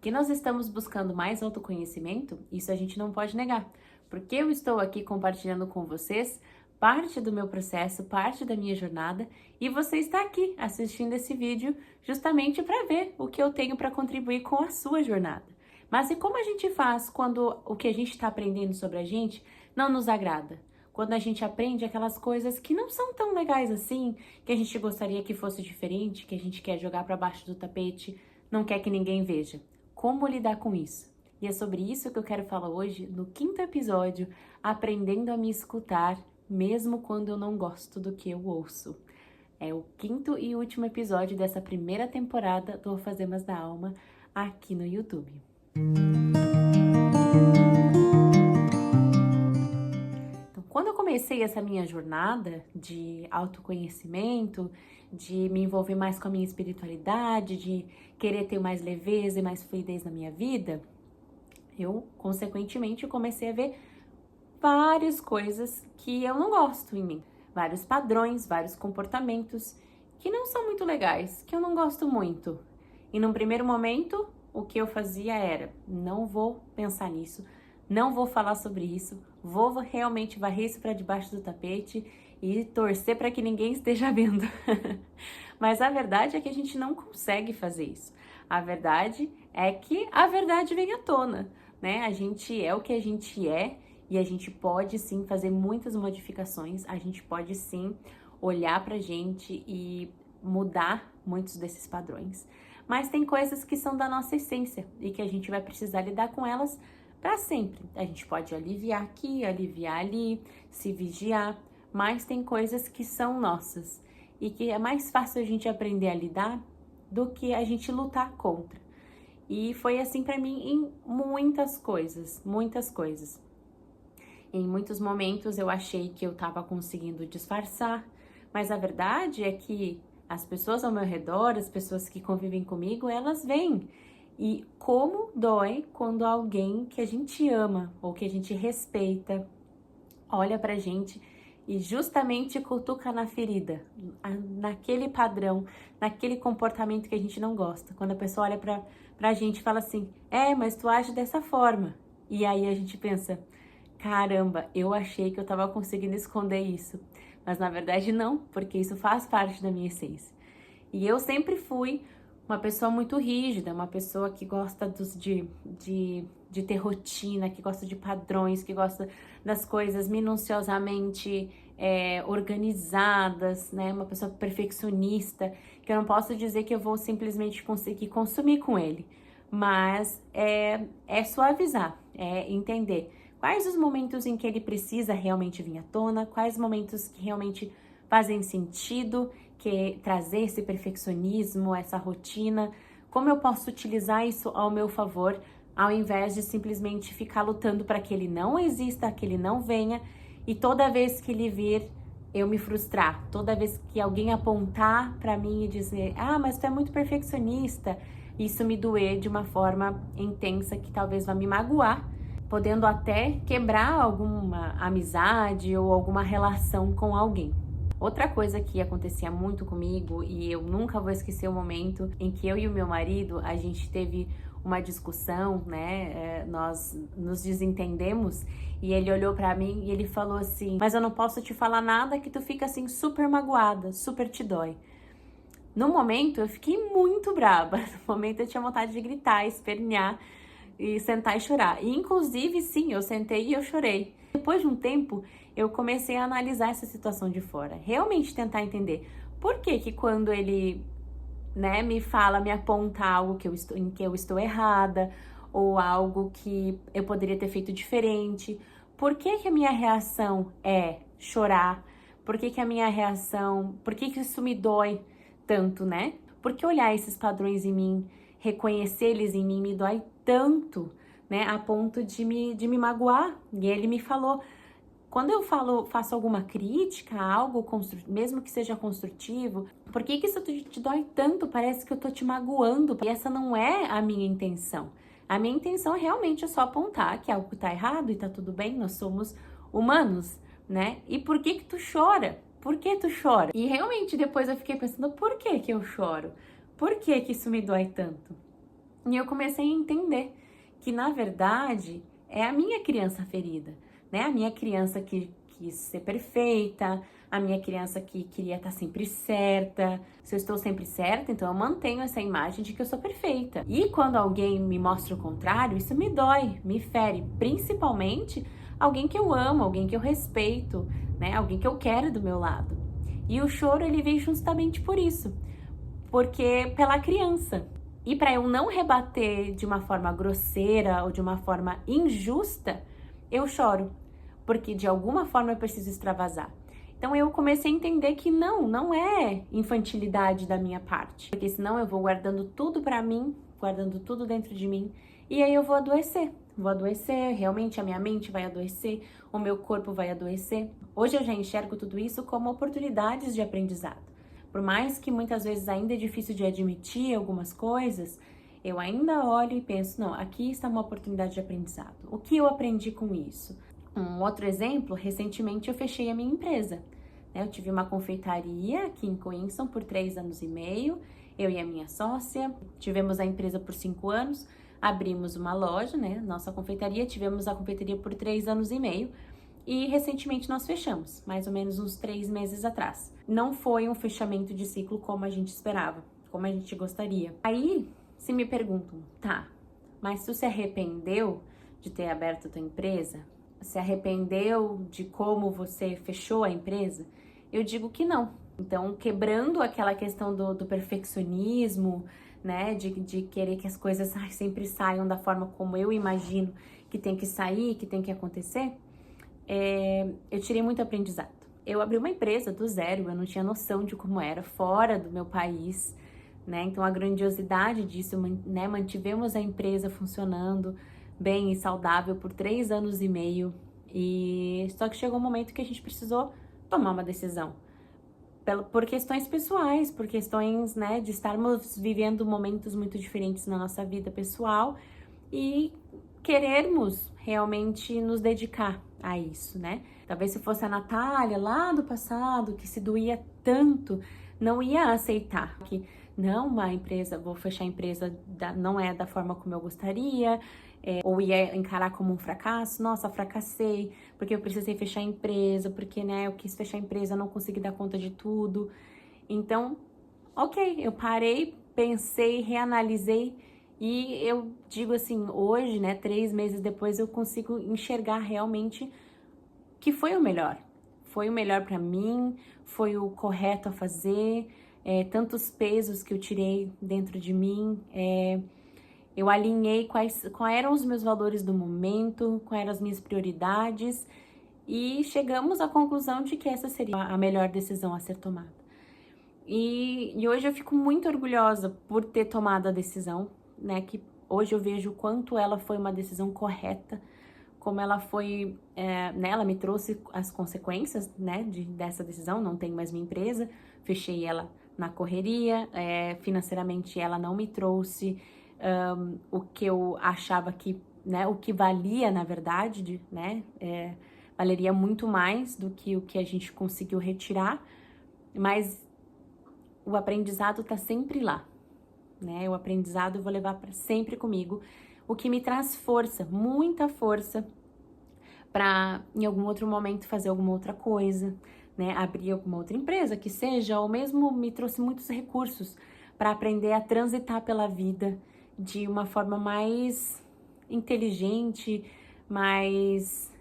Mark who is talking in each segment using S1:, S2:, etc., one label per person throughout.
S1: Que nós estamos buscando mais autoconhecimento, isso a gente não pode negar. Porque eu estou aqui compartilhando com vocês parte do meu processo, parte da minha jornada, e você está aqui assistindo esse vídeo justamente para ver o que eu tenho para contribuir com a sua jornada. Mas e como a gente faz quando o que a gente está aprendendo sobre a gente não nos agrada? Quando a gente aprende aquelas coisas que não são tão legais assim, que a gente gostaria que fosse diferente, que a gente quer jogar para baixo do tapete, não quer que ninguém veja. Como lidar com isso? E é sobre isso que eu quero falar hoje no 5º episódio, Aprendendo a me escutar, mesmo quando eu não gosto do que eu ouço. É o 5º e último episódio dessa primeira temporada do Alfazemas da Alma aqui no YouTube. Então, quando eu comecei essa minha jornada de autoconhecimento, de me envolver mais com a minha espiritualidade, de querer ter mais leveza e mais fluidez na minha vida, eu, consequentemente, comecei a ver várias coisas que eu não gosto em mim. Vários padrões, vários comportamentos que não são muito legais, que eu não gosto muito. E num primeiro momento, o que eu fazia era, não vou pensar nisso, não vou falar sobre isso, vou realmente varrer isso para debaixo do tapete e torcer para que ninguém esteja vendo. Mas a verdade é que a gente não consegue fazer isso. A verdade é que a verdade vem à tona, né? A gente é o que a gente é e a gente pode sim fazer muitas modificações, a gente pode sim olhar pra gente e mudar muitos desses padrões. Mas tem coisas que são da nossa essência e que a gente vai precisar lidar com elas para sempre. A gente pode aliviar aqui, aliviar ali, se vigiar, mas tem coisas que são nossas e que é mais fácil a gente aprender a lidar do que a gente lutar contra. E foi assim para mim em muitas coisas, muitas coisas. Em muitos momentos eu achei que eu estava conseguindo disfarçar, mas a verdade é que as pessoas ao meu redor, as pessoas que convivem comigo, elas veem. E como dói quando alguém que a gente ama ou que a gente respeita olha pra gente e justamente cutuca na ferida, naquele padrão, naquele comportamento que a gente não gosta. Quando a pessoa olha pra gente e fala assim, mas tu age dessa forma. E aí a gente pensa, caramba, eu achei que eu tava conseguindo esconder isso. Mas na verdade não, porque isso faz parte da minha essência. E eu sempre fui uma pessoa muito rígida, uma pessoa que gosta de ter rotina, que gosta de padrões, que gosta das coisas minuciosamente organizadas, né? Uma pessoa perfeccionista, que eu não posso dizer que eu vou simplesmente conseguir consumir com ele, mas é suavizar, é entender quais os momentos em que ele precisa realmente vir à tona, quais momentos que realmente fazem sentido, que trazer esse perfeccionismo, essa rotina, como eu posso utilizar isso ao meu favor, ao invés de simplesmente ficar lutando para que ele não exista, que ele não venha, e toda vez que ele vir, eu me frustrar, toda vez que alguém apontar para mim e dizer, mas tu é muito perfeccionista, isso me doer de uma forma intensa que talvez vá me magoar, podendo até quebrar alguma amizade ou alguma relação com alguém. Outra coisa que acontecia muito comigo, e eu nunca vou esquecer o momento em que eu e o meu marido, a gente teve uma discussão, né, nós nos desentendemos, e ele olhou pra mim e ele falou assim, mas eu não posso te falar nada que tu fica assim super magoada, super te dói. No momento eu fiquei muito brava, no momento eu tinha vontade de gritar, espernear, e sentar e chorar. E inclusive, sim, eu sentei e eu chorei. Depois de um tempo, eu comecei a analisar essa situação de fora. Realmente tentar entender por que que quando ele, né, me fala, me aponta algo em que eu estou errada, ou algo que eu poderia ter feito diferente, por que que a minha reação é chorar? Por que que a minha reação, por que que isso me dói tanto, né? Por que olhar esses padrões em mim, reconhecer eles em mim me dói tanto, né, a ponto de me magoar? E ele me falou, quando eu faço alguma crítica a algo, mesmo que seja construtivo, por que que isso te dói tanto? Parece que eu tô te magoando. E essa não é a minha intenção. A minha intenção é realmente só apontar que algo tá errado e tá tudo bem, nós somos humanos, né? E por que que tu chora? Por que tu chora? E realmente depois eu fiquei pensando, por que que eu choro? Por que que isso me dói tanto? E eu comecei a entender que, na verdade, é a minha criança ferida, né? A minha criança que quis ser perfeita, a minha criança que queria estar sempre certa. Se eu estou sempre certa, então eu mantenho essa imagem de que eu sou perfeita. E quando alguém me mostra o contrário, isso me dói, me fere, principalmente alguém que eu amo, alguém que eu respeito, né? Alguém que eu quero do meu lado. E o choro, ele vem justamente por isso, porque pela criança. E para eu não rebater de uma forma grosseira ou de uma forma injusta, eu choro, porque de alguma forma eu preciso extravasar. Então eu comecei a entender que não é infantilidade da minha parte, porque senão eu vou guardando tudo para mim, guardando tudo dentro de mim, e aí eu vou adoecer. Vou adoecer, realmente a minha mente vai adoecer, o meu corpo vai adoecer. Hoje eu já enxergo tudo isso como oportunidades de aprendizado. Por mais que muitas vezes ainda é difícil de admitir algumas coisas, eu ainda olho e penso, não, aqui está uma oportunidade de aprendizado. O que eu aprendi com isso? Um outro exemplo, recentemente eu fechei a minha empresa. Eu tive uma confeitaria aqui em Queenstown por 3 anos e meio, eu e a minha sócia, tivemos a empresa por 5 anos, abrimos uma loja, né, nossa confeitaria, tivemos a confeitaria por 3 anos e meio, e recentemente nós fechamos, mais ou menos uns 3 meses atrás. Não foi um fechamento de ciclo como a gente esperava, como a gente gostaria. Aí, se me perguntam, tá, mas tu se arrependeu de ter aberto a tua empresa? Se arrependeu de como você fechou a empresa? Eu digo que não. Então, quebrando aquela questão do perfeccionismo, né, de querer que as coisas sempre saiam da forma como eu imagino que tem que sair, que tem que acontecer, eu tirei muito aprendizado. Eu abri uma empresa do zero, eu não tinha noção de como era, fora do meu país, né? Então a grandiosidade disso, né? Mantivemos a empresa funcionando bem e saudável por 3 anos e meio. E só que chegou um momento que a gente precisou tomar uma decisão. Por questões pessoais, por questões, né, de estarmos vivendo momentos muito diferentes na nossa vida pessoal e querermos realmente nos dedicar a isso, né? Talvez se fosse a Natália lá do passado, que se doía tanto, não ia aceitar que não, uma empresa, vou fechar a empresa, não é da forma como eu gostaria, ou ia encarar como um fracasso, nossa, fracassei, porque eu precisei fechar a empresa, porque, né, eu quis fechar a empresa, não consegui dar conta de tudo. Então, ok, eu parei, pensei, reanalisei, e eu digo assim, hoje, né, 3 meses depois, eu consigo enxergar realmente que foi o melhor. Foi o melhor para mim, foi o correto a fazer, tantos pesos que eu tirei dentro de mim, eu alinhei quais eram os meus valores do momento, quais eram as minhas prioridades, e chegamos à conclusão de que essa seria a melhor decisão a ser tomada. E hoje eu fico muito orgulhosa por ter tomado a decisão, né? Que hoje eu vejo o quanto ela foi uma decisão correta, como ela foi, né? Ela me trouxe as consequências, né? Dessa decisão. Não tenho mais minha empresa, fechei ela na correria, financeiramente ela não me trouxe o que eu achava que, né? O que valia, na verdade, né? Valeria muito mais do que o que a gente conseguiu retirar, mas o aprendizado tá sempre lá, né? O aprendizado eu vou levar para sempre comigo, o que me traz força, muita força, para em algum outro momento fazer alguma outra coisa, né? Abrir alguma outra empresa que seja, ou mesmo me trouxe muitos recursos para aprender a transitar pela vida de uma forma mais inteligente, mais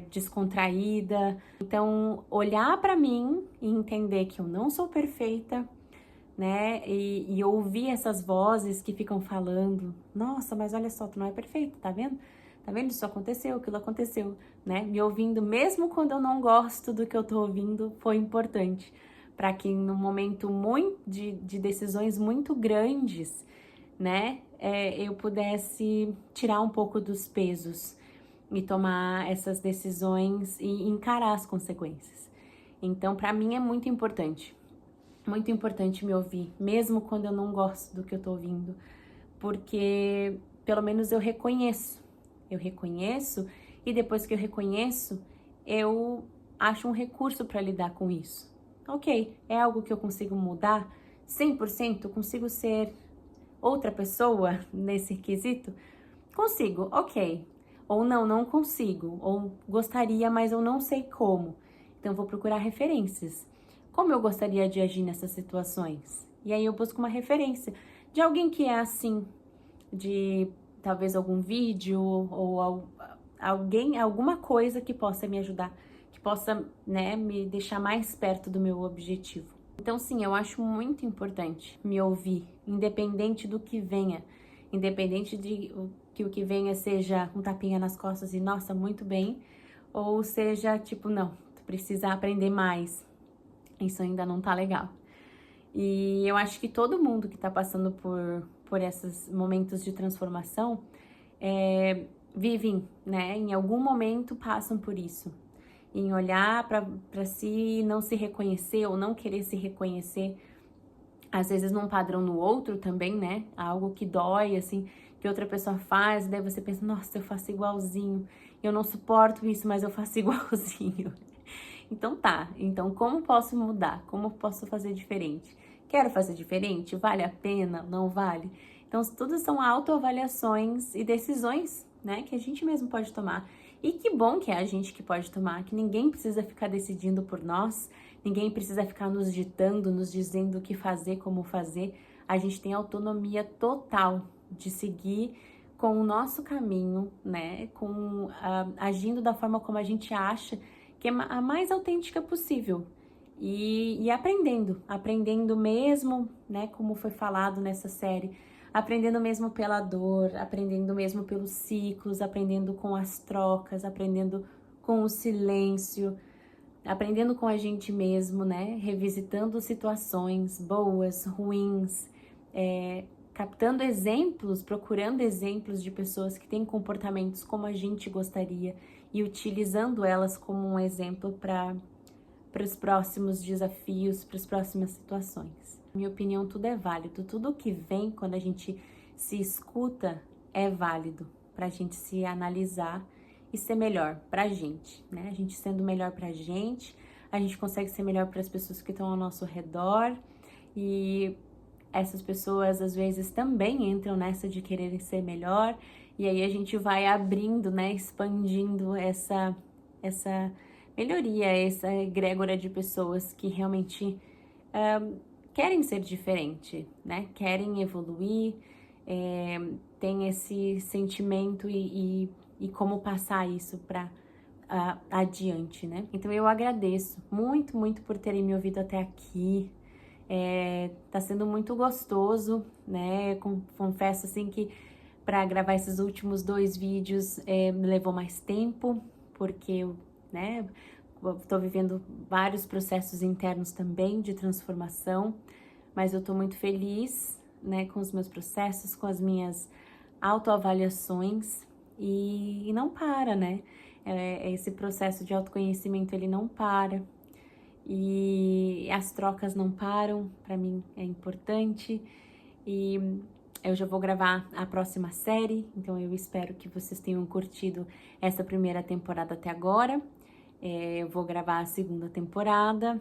S1: descontraída. Então, olhar para mim e entender que eu não sou perfeita, né? E ouvir essas vozes que ficam falando, nossa, mas olha só, tu não é perfeita, tá vendo? Tá vendo? Isso aconteceu, aquilo aconteceu, né? Me ouvindo, mesmo quando eu não gosto do que eu tô ouvindo, foi importante para que num momento de decisões muito grandes, né? Eu pudesse tirar um pouco dos pesos e tomar essas decisões e encarar as consequências. Então, para mim é muito importante me ouvir, mesmo quando eu não gosto do que eu tô ouvindo, porque pelo menos eu reconheço e depois que eu reconheço, eu acho um recurso para lidar com isso. Ok, é algo que eu consigo mudar 100%, eu consigo ser outra pessoa nesse quesito? Consigo, ok. Ou não, não consigo. Ou gostaria, mas eu não sei como. Então, vou procurar referências. Como eu gostaria de agir nessas situações? E aí eu busco uma referência de alguém que é assim, de talvez algum vídeo ou alguém, alguma coisa que possa me ajudar, que possa, né, me deixar mais perto do meu objetivo. Então, sim, eu acho muito importante me ouvir, independente do que venha, independente de que o que venha seja um tapinha nas costas e, nossa, muito bem, ou seja, tipo, não, tu precisa aprender mais, isso ainda não tá legal. E eu acho que todo mundo que tá passando por esses momentos de transformação, vivem, né, em algum momento passam por isso. Em olhar para si, não se reconhecer ou não querer se reconhecer, às vezes num padrão no outro também, né? Algo que dói, assim, que outra pessoa faz, daí você pensa, nossa, eu faço igualzinho, eu não suporto isso, mas eu faço igualzinho. Então tá, então como posso mudar? Como posso fazer diferente? Quero fazer diferente? Vale a pena? Não vale? Então, tudo são autoavaliações e decisões, né, que a gente mesmo pode tomar. E que bom que é a gente que pode tomar, que ninguém precisa ficar decidindo por nós, ninguém precisa ficar nos ditando, nos dizendo o que fazer, como fazer. A gente tem autonomia total de seguir com o nosso caminho, né, agindo da forma como a gente acha que é a mais autêntica possível. E aprendendo mesmo, né, como foi falado nessa série, aprendendo mesmo pela dor, aprendendo mesmo pelos ciclos, aprendendo com as trocas, aprendendo com o silêncio, aprendendo com a gente mesmo, né, revisitando situações boas, ruins, captando exemplos, procurando exemplos de pessoas que têm comportamentos como a gente gostaria e utilizando elas como um exemplo para os próximos desafios, para as próximas situações. Na minha opinião, tudo é válido. Tudo que vem quando a gente se escuta é válido para a gente se analisar e ser melhor para a gente, né? A gente sendo melhor para a gente consegue ser melhor para as pessoas que estão ao nosso redor e essas pessoas às vezes também entram nessa de querer ser melhor e aí a gente vai abrindo, né, expandindo essa melhoria, essa egrégora de pessoas que realmente querem ser diferente, né, querem evoluir, tem esse sentimento e como passar isso para adiante, né? Então eu agradeço muito, muito por terem me ouvido até aqui. Tá sendo muito gostoso, né? Confesso assim que para gravar esses últimos 2 vídeos me levou mais tempo, porque eu, né, tô vivendo vários processos internos também de transformação, mas eu tô muito feliz, né, com os meus processos, com as minhas autoavaliações e não para, né? Esse processo de autoconhecimento, ele não para. E as trocas não param, para mim é importante. E eu já vou gravar a próxima série, então eu espero que vocês tenham curtido essa primeira temporada até agora. Eu vou gravar a segunda temporada,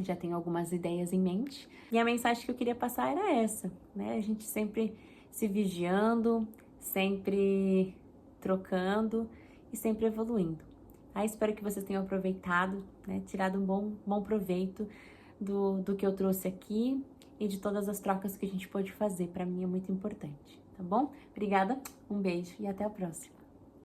S1: já tenho algumas ideias em mente. E a mensagem que eu queria passar era essa, né? A gente sempre se vigiando, sempre trocando e sempre evoluindo. Espero que vocês tenham aproveitado, né, tirado um bom proveito do que eu trouxe aqui e de todas as trocas que a gente pode fazer. Para mim é muito importante, tá bom? Obrigada, um beijo e até a próxima.